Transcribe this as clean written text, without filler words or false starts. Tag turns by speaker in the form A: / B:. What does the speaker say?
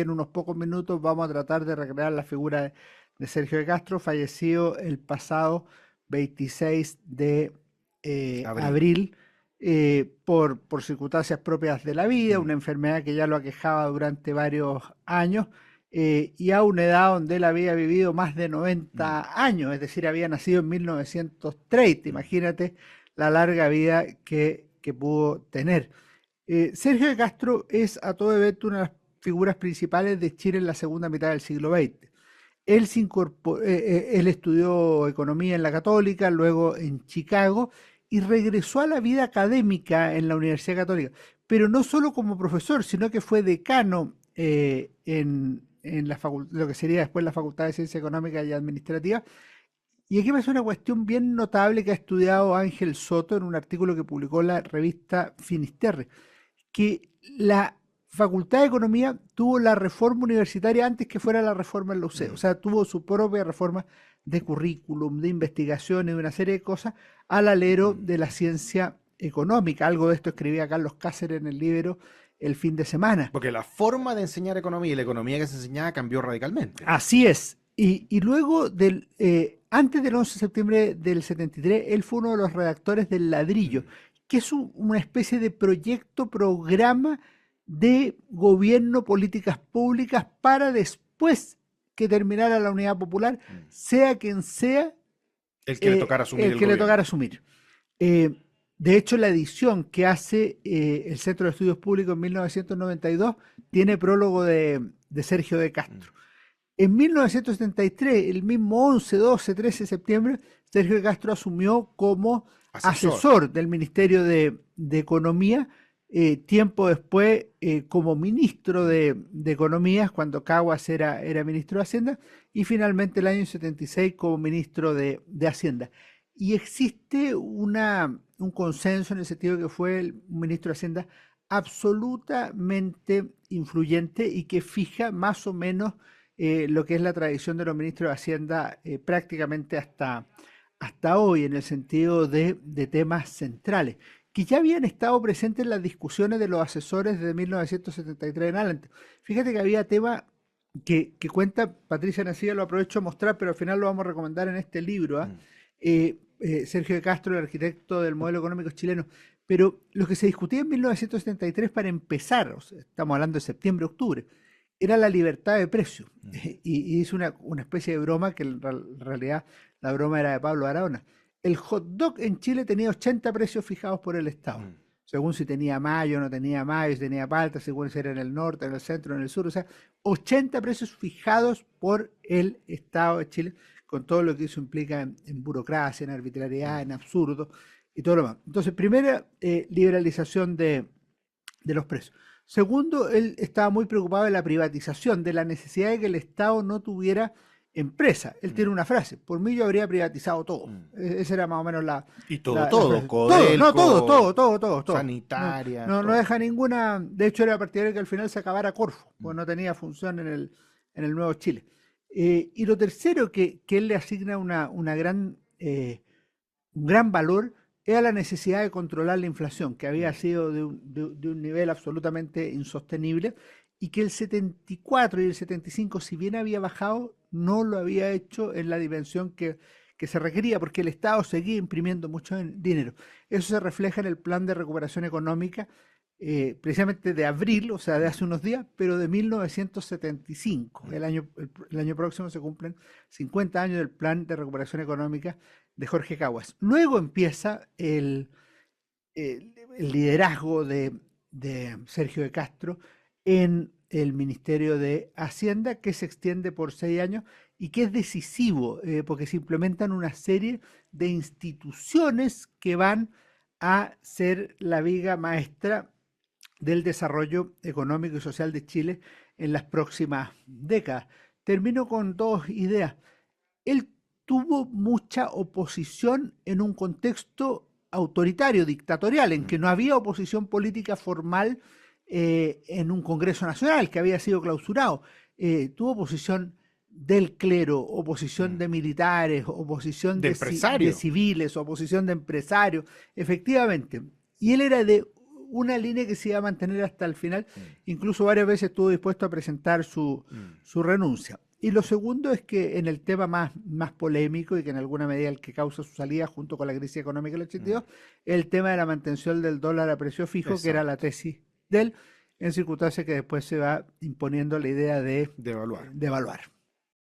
A: En unos pocos minutos vamos a tratar de recrear la figura de Sergio de Castro, fallecido el pasado 26 de
B: Abril.
A: abril por circunstancias propias de la vida, una
B: Mm.
A: enfermedad que ya lo aquejaba durante varios años y a una edad donde él había vivido más de
B: Mm.
A: 90 años, es decir, había nacido en 1930.
B: Mm.
A: Imagínate la larga vida que pudo tener. Sergio de Castro es a todo evento una de las figuras principales de Chile en la segunda mitad del siglo XX. Él estudió economía en la Católica, luego en Chicago y regresó a la vida académica en la Universidad Católica, pero no solo como profesor, sino que fue decano en lo que sería después la Facultad de Ciencias Económicas y Administrativas. Y aquí me hace una cuestión bien notable que ha estudiado Ángel Soto en un artículo que publicó la revista Finisterre, que la Facultad de Economía tuvo la reforma universitaria antes que fuera la reforma en la UCE, o
B: Mm.
A: sea, tuvo su propia reforma de currículum, de investigación y de una serie de cosas al alero
B: Mm.
A: de la ciencia económica. Algo de esto escribía Carlos Cáceres en el libro El fin de semana.
B: Porque la forma de enseñar economía y la economía que se enseñaba cambió radicalmente.
A: Así es. Y luego, antes del 11 de septiembre del 73, él fue uno de los redactores del Ladrillo,
B: Mm.
A: que es una especie de proyecto, programa de gobierno, políticas públicas para después que terminara la Unidad Popular,
B: Mm.
A: sea quien sea
B: El que le tocara asumir
A: el
B: el
A: que le tocara
B: gobierno.
A: asumir. Eh, de hecho, la edición que hace el Centro de Estudios Públicos en 1992 tiene prólogo de Sergio de
B: Mm.
A: Castro. En 1973, el mismo 11, 12, 13 de septiembre, Sergio de Castro asumió como
B: Asesor.
A: asesor del Ministerio de Economía, tiempo después como ministro
B: Mm.
A: de Economía, cuando Caguas era ministro de Hacienda, y finalmente el año 76 como ministro de Hacienda. Y existe un consenso en el sentido de que fue el ministro de Hacienda absolutamente influyente y que fija más o menos lo que es la tradición de los ministros de Hacienda prácticamente hasta hoy, en el sentido de temas centrales, que ya habían estado presentes en las discusiones de los asesores desde 1973 en adelante. Fíjate que había temas que cuenta Patricia Nacilla, lo aprovecho a mostrar, pero al final lo vamos a recomendar en este libro, ¿ah?
B: Mm.
A: Sergio de Castro, el arquitecto del modelo económico chileno. Pero lo que se discutía en 1973 para empezar, o sea, estamos hablando de septiembre, octubre, era la libertad de precio.
B: Mm.
A: Y hizo una especie de broma que en realidad la broma era de Pablo Arana. El hot dog en Chile tenía 80 precios fijados por el Estado,
B: Mm.
A: según si tenía mayo, no tenía mayo, si tenía palta, según si era en el norte, en el centro, en el sur, o sea, 80 precios fijados por el Estado de Chile, con todo lo que eso implica en burocracia, en arbitrariedad,
B: Mm.
A: en absurdo y todo lo demás. Entonces, primera liberalización de los precios. Segundo, él estaba muy preocupado de la privatización, de la necesidad de que el Estado no tuviera empresa. Él
B: Mm.
A: tiene una frase: por mí yo habría privatizado todo.
B: Mm.
A: Esa era más o menos
B: Y todo,
A: la
B: todo,
A: frase. Todo, no, todo, todo,
B: Codelco,
A: todo, todo, todo. No,
B: sanitaria,
A: no
B: todo.
A: deja ninguna. De hecho, era partidario que al final se acabara Corfo,
B: Mm.
A: pues no tenía función en el Nuevo Chile. Y lo tercero que él le asigna un gran valor era la necesidad de controlar la inflación, que había
B: Mm.
A: sido de un nivel absolutamente insostenible y que el 74 y el 75, si bien había bajado, no lo había hecho en la dimensión que se requería, porque el Estado seguía imprimiendo mucho dinero. Eso se refleja en el plan de recuperación económica, precisamente de abril, o sea, de
B: Mm.
A: hace unos días, pero de 1975.
B: Mm.
A: El año próximo se cumplen 50 años del plan de recuperación económica de Jorge Caguas. Luego empieza el liderazgo de Sergio de Castro en el Ministerio de Hacienda, que se extiende por 6 años y que es decisivo, porque se implementan una serie de instituciones que van a ser la viga maestra del desarrollo económico y social de Chile en las próximas décadas. Termino con dos ideas. Él tuvo mucha oposición en un contexto autoritario, dictatorial, en que
B: Mm.
A: no había oposición política formal en un Congreso Nacional que había sido clausurado. Tuvo oposición del clero, oposición
B: Mm.
A: de militares, oposición
B: De
A: de
B: empresario.
A: civiles, oposición de empresarios, efectivamente. Y él era de una línea que se iba a mantener hasta el final.
B: Mm,
A: Incluso varias veces estuvo dispuesto a presentar
B: mm,
A: su renuncia. Y lo segundo es que en el tema más polémico y que en alguna medida el que causa su salida junto con la crisis económica del
B: mm.
A: 82, el tema de la mantención del dólar a precio fijo, que era la
B: Exacto.
A: tesis de él, en circunstancias que después se va imponiendo la idea de
B: De evaluar.
A: devaluar.